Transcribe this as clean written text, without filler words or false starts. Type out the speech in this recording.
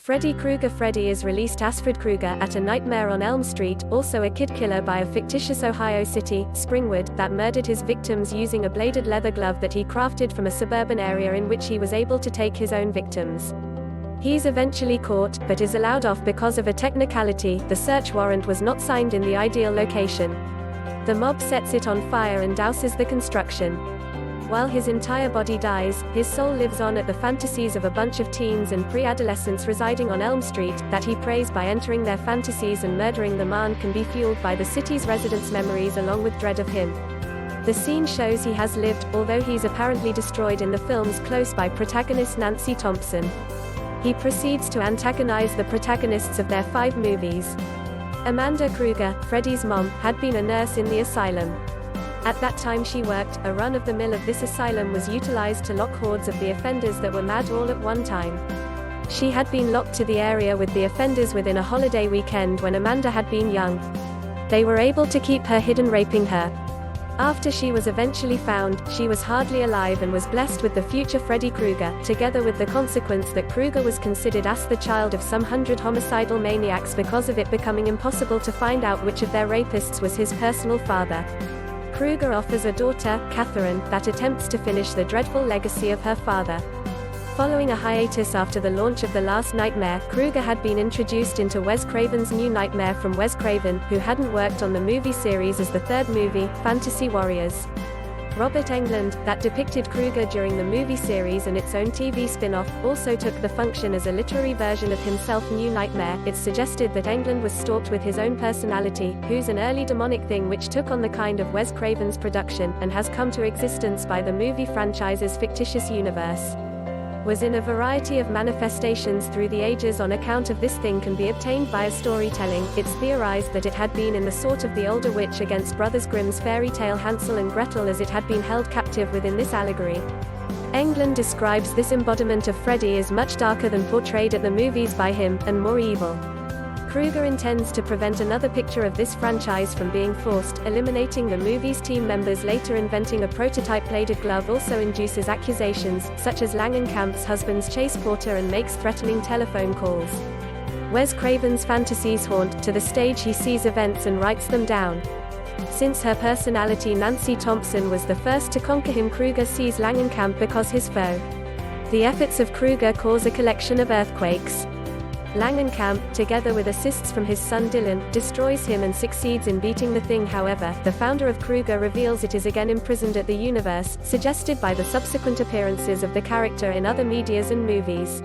Freddy Krueger Freddy is released as Fred Krueger at A Nightmare on Elm Street, also a kid killer by a fictitious Ohio city, Springwood, that murdered his victims using a bladed leather glove that he crafted from a suburban area in which he was able to take his own victims. He's eventually caught, but is allowed off because of a technicality: the search warrant was not signed in the ideal location. The mob sets it on fire and douses the construction. While his entire body dies, his soul lives on at the fantasies of a bunch of teens and pre-adolescents residing on Elm Street, that he preys by entering their fantasies and murdering them, and can be fueled by the city's residents' memories along with dread of him. The scene shows he has lived, although he's apparently destroyed in the film's close by protagonist Nancy Thompson. He proceeds to antagonize the protagonists of their 5 movies. Amanda Krueger, Freddy's mom, had been a nurse in the asylum. At that time she worked. A run-of-the-mill of this asylum was utilized to lock hordes of the offenders that were mad all at one time. She had been locked to the area with the offenders within a holiday weekend when Amanda had been young. They were able to keep her hidden, raping her. After she was eventually found, she was hardly alive and was blessed with the future Freddy Krueger, together with the consequence that Krueger was considered as the child of some 100 homicidal maniacs because of it becoming impossible to find out which of their rapists was his personal father. Krueger offers a daughter, Catherine, that attempts to finish the dreadful legacy of her father. Following a hiatus after the launch of The Last Nightmare, Krueger had been introduced into Wes Craven's New Nightmare from Wes Craven, who hadn't worked on the movie series, as the 3rd movie, Fantasy Warriors. Robert Englund, that depicted Krueger during the movie series and its own TV spin-off, also took the function as a literary version of himself. New Nightmare, it's suggested that Englund was stalked with his own personality, who's an early demonic thing which took on the kind of Wes Craven's production, and has come to existence by the movie franchise's fictitious universe. Was in a variety of manifestations through the ages. On account of this thing can be obtained via storytelling. It's theorized that it had been in the sort of the older witch against Brothers Grimm's fairy tale Hansel and Gretel, as it had been held captive within this allegory. Englund describes this embodiment of Freddy as much darker than portrayed at the movies by him, and more evil. Krueger intends to prevent another picture of this franchise from being forced, eliminating the movie's team members. Later inventing a prototype bladed glove also induces accusations, such as Langenkamp's husband's Chase Porter, and makes threatening telephone calls. Wes Craven's fantasies haunt, to the stage he sees events and writes them down. Since her personality Nancy Thompson was the first to conquer him, Krueger sees Langenkamp because his foe. The efforts of Krueger cause a collection of earthquakes. Langenkamp, together with assists from his son Dylan, destroys him and succeeds in beating the thing. However, the founder of Krueger reveals it is again imprisoned at the universe, suggested by the subsequent appearances of the character in other medias and movies.